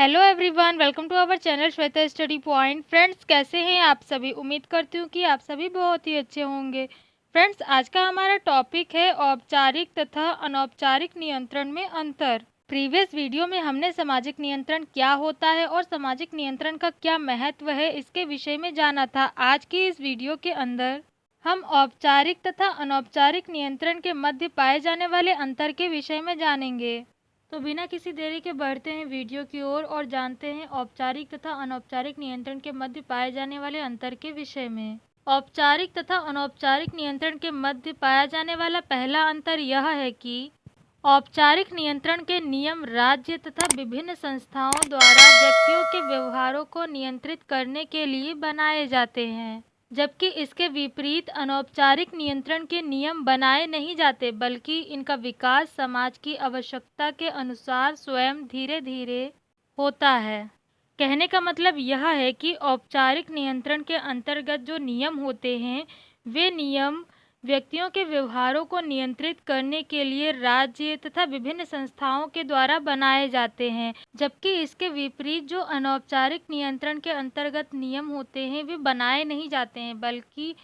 Hello everyone, welcome to our channel Shweta study point. Friends, कैसे हैं आप सभी? उम्मीद करती हूँ कि आप सभी बहुत ही अच्छे होंगे। फ्रेंड्स, आज का हमारा टॉपिक है औपचारिक तथा अनौपचारिक नियंत्रण में अंतर। प्रीवियस वीडियो में हमने सामाजिक नियंत्रण क्या होता है और सामाजिक नियंत्रण का क्या महत्व है, इसके विषय में जाना था। आज की इस वीडियो के अंदर हम औपचारिक तथा अनौपचारिक नियंत्रण के मध्य पाए जाने वाले अंतर के विषय में जानेंगे। तो बिना किसी देरी के बढ़ते हैं वीडियो की ओर और जानते हैं औपचारिक तथा अनौपचारिक नियंत्रण के मध्य पाए जाने वाले अंतर के विषय में। औपचारिक तथा अनौपचारिक नियंत्रण के मध्य पाया जाने वाला पहला अंतर यह है कि औपचारिक नियंत्रण के नियम राज्य तथा विभिन्न संस्थाओं द्वारा व्यक्तियों के व्यवहारों को नियंत्रित करने के लिए बनाए जाते हैं, जबकि इसके विपरीत अनौपचारिक नियंत्रण के नियम बनाए नहीं जाते, बल्कि इनका विकास समाज की आवश्यकता के अनुसार स्वयं धीरे धीरे होता है। कहने का मतलब यह है कि औपचारिक नियंत्रण के अंतर्गत जो नियम होते हैं, वे नियम व्यक्तियों के व्यवहारों को नियंत्रित करने के लिए राज्य तथा विभिन्न संस्थाओं के द्वारा बनाए जाते हैं, जबकि इसके विपरीत जो अनौपचारिक नियंत्रण के अंतर्गत नियम होते हैं, वे बनाए नहीं जाते हैं, बल्कि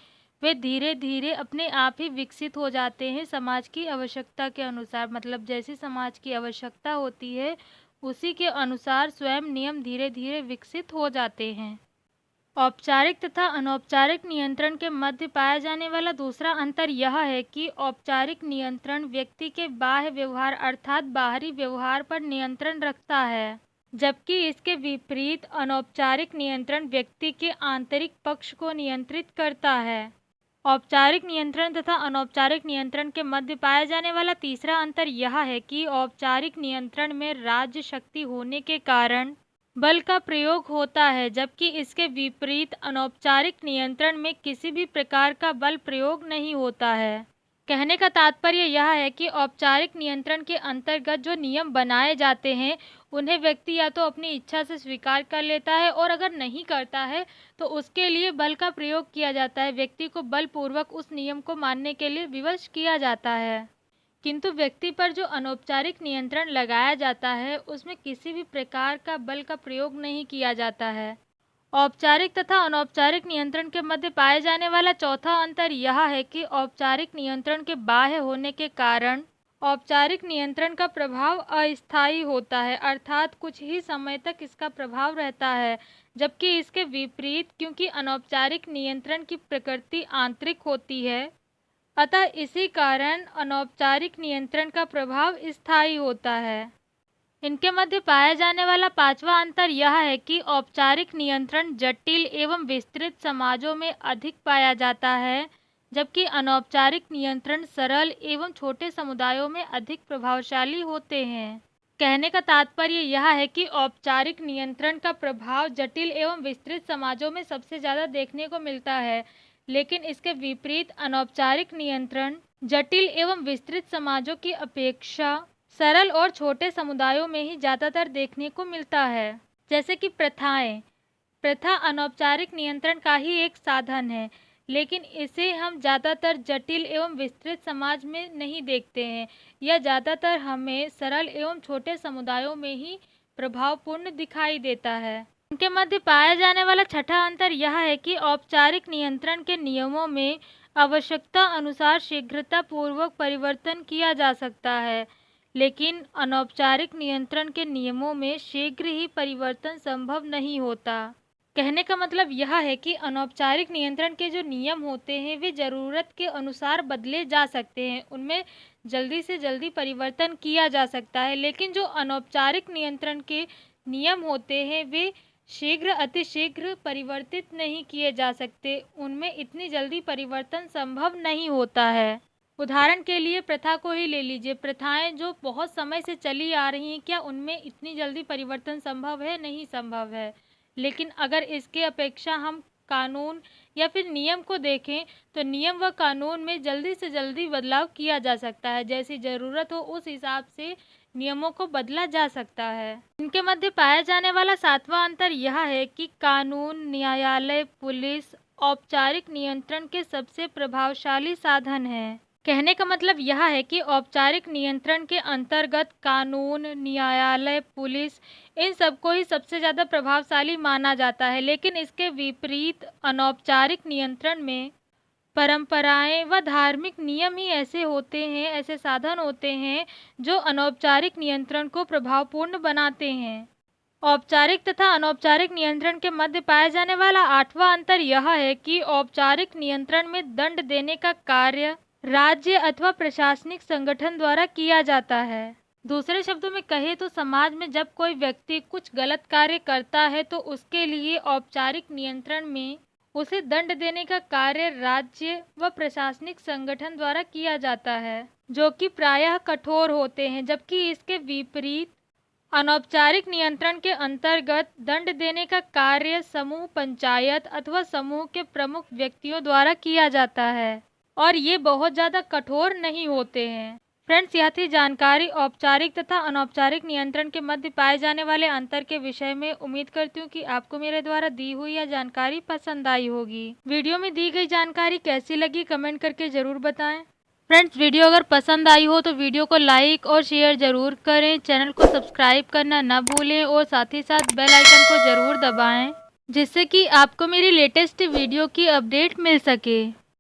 वे धीरे धीरे अपने आप ही विकसित हो जाते हैं समाज की आवश्यकता के अनुसार। मतलब जैसी समाज की आवश्यकता होती है, उसी के अनुसार स्वयं नियम धीरे धीरे विकसित हो जाते हैं। औपचारिक तथा अनौपचारिक नियंत्रण के मध्य पाया जाने वाला दूसरा अंतर यह है कि औपचारिक नियंत्रण व्यक्ति के बाह्य व्यवहार अर्थात बाहरी व्यवहार पर नियंत्रण रखता है, जबकि इसके विपरीत अनौपचारिक नियंत्रण व्यक्ति के आंतरिक पक्ष को नियंत्रित करता है। औपचारिक नियंत्रण तथा अनौपचारिक नियंत्रण के मध्य पाया जाने वाला तीसरा अंतर यह है कि औपचारिक नियंत्रण में राज्य शक्ति होने के कारण बल का प्रयोग होता है, जबकि इसके विपरीत अनौपचारिक नियंत्रण में किसी भी प्रकार का बल प्रयोग नहीं होता है। कहने का तात्पर्य यह है कि औपचारिक नियंत्रण के अंतर्गत जो नियम बनाए जाते हैं, उन्हें व्यक्ति या तो अपनी इच्छा से स्वीकार कर लेता है और अगर नहीं करता है तो उसके लिए बल का प्रयोग किया जाता है। व्यक्ति को बलपूर्वक उस नियम को मानने के लिए विवश किया जाता है। किंतु व्यक्ति पर जो अनौपचारिक नियंत्रण लगाया जाता है, उसमें किसी भी प्रकार का बल का प्रयोग नहीं किया जाता है। औपचारिक तथा अनौपचारिक नियंत्रण के मध्य पाए जाने वाला चौथा अंतर यह है कि औपचारिक नियंत्रण के बाह्य होने के कारण औपचारिक नियंत्रण का प्रभाव अस्थायी होता है, अर्थात कुछ ही समय तक इसका प्रभाव रहता है, जबकि इसके विपरीत क्योंकि अनौपचारिक नियंत्रण की प्रकृति आंतरिक होती है, अतः इसी कारण अनौपचारिक नियंत्रण का प्रभाव स्थायी होता है। इनके मध्य पाया जाने वाला पांचवा अंतर यह है कि औपचारिक नियंत्रण जटिल एवं विस्तृत समाजों में अधिक पाया जाता है, जबकि अनौपचारिक नियंत्रण सरल एवं छोटे समुदायों में अधिक प्रभावशाली होते हैं। कहने का तात्पर्य यह है कि औपचारिक नियंत्रण का प्रभाव जटिल एवं विस्तृत समाजों में सबसे ज़्यादा देखने को मिलता है, लेकिन इसके विपरीत अनौपचारिक नियंत्रण जटिल एवं विस्तृत समाजों की अपेक्षा सरल और छोटे समुदायों में ही ज़्यादातर देखने को मिलता है। जैसे कि प्रथाएं। प्रथा अनौपचारिक नियंत्रण का ही एक साधन है, लेकिन इसे हम ज़्यादातर जटिल एवं विस्तृत समाज में नहीं देखते हैं। यह ज़्यादातर हमें सरल एवं छोटे समुदायों में ही प्रभावपूर्ण दिखाई देता है। इनके मध्य पाया जाने वाला छठा अंतर यह है कि औपचारिक नियंत्रण के नियमों में आवश्यकता अनुसार शीघ्रता पूर्वक परिवर्तन किया जा सकता है, लेकिन अनौपचारिक नियंत्रण के नियमों में शीघ्र ही परिवर्तन संभव नहीं होता। कहने का मतलब यह है कि अनौपचारिक नियंत्रण के जो नियम होते हैं, वे ज़रूरत के अनुसार बदले जा सकते हैं, उनमें जल्दी से जल्दी परिवर्तन किया जा सकता है, लेकिन जो अनौपचारिक नियंत्रण के नियम होते हैं, वे शीघ्र अतिशीघ्र परिवर्तित नहीं किए जा सकते, उनमें इतनी जल्दी परिवर्तन संभव नहीं होता है। उदाहरण के लिए प्रथा को ही ले लीजिए। प्रथाएं जो बहुत समय से चली आ रही हैं, क्या उनमें इतनी जल्दी परिवर्तन संभव है? नहीं संभव है। लेकिन अगर इसके अपेक्षा हम कानून या फिर नियम को देखें, तो नियम व कानून में जल्दी से जल्दी बदलाव किया जा सकता है। जैसी ज़रूरत हो उस हिसाब से नियमों को बदला जा सकता है। इनके मध्य पाया जाने वाला सातवां अंतर यह है कि कानून, न्यायालय, पुलिस औपचारिक नियंत्रण के सबसे प्रभावशाली साधन हैं, कहने का मतलब यह है कि औपचारिक नियंत्रण के अंतर्गत कानून, न्यायालय, पुलिस इन सबको ही सबसे ज़्यादा प्रभावशाली माना जाता है। लेकिन इसके विपरीत अनौपचारिक नियंत्रण में परंपराएं व धार्मिक नियम ही ऐसे होते हैं, ऐसे साधन होते हैं जो अनौपचारिक नियंत्रण को प्रभावपूर्ण बनाते हैं। औपचारिक तथा अनौपचारिक नियंत्रण के मध्य पाया जाने वाला आठवां अंतर यह है कि औपचारिक नियंत्रण में दंड देने का कार्य राज्य अथवा प्रशासनिक संगठन द्वारा किया जाता है। दूसरे शब्दों में कहे तो समाज में जब कोई व्यक्ति कुछ गलत कार्य करता है तो उसके लिए औपचारिक नियंत्रण में उसे दंड देने का कार्य राज्य व प्रशासनिक संगठन द्वारा किया जाता है, जो कि प्रायः कठोर होते हैं। जबकि इसके विपरीत अनौपचारिक नियंत्रण के अंतर्गत दंड देने का कार्य समूह, पंचायत अथवा समूह के प्रमुख व्यक्तियों द्वारा किया जाता है और ये बहुत ज़्यादा कठोर नहीं होते हैं। फ्रेंड्स, यह थी जानकारी औपचारिक तथा अनौपचारिक नियंत्रण के मध्य पाए जाने वाले अंतर के विषय में। उम्मीद करती हूँ कि आपको मेरे द्वारा दी हुई यह जानकारी पसंद आई होगी। वीडियो में दी गई जानकारी कैसी लगी कमेंट करके ज़रूर बताएं। फ्रेंड्स, वीडियो अगर पसंद आई हो तो वीडियो को लाइक और शेयर ज़रूर करें। चैनल को सब्सक्राइब करना न भूलें और साथ ही साथ बेल आइकन को ज़रूर दबाएँ, जिससे कि आपको मेरी लेटेस्ट वीडियो की अपडेट मिल सके।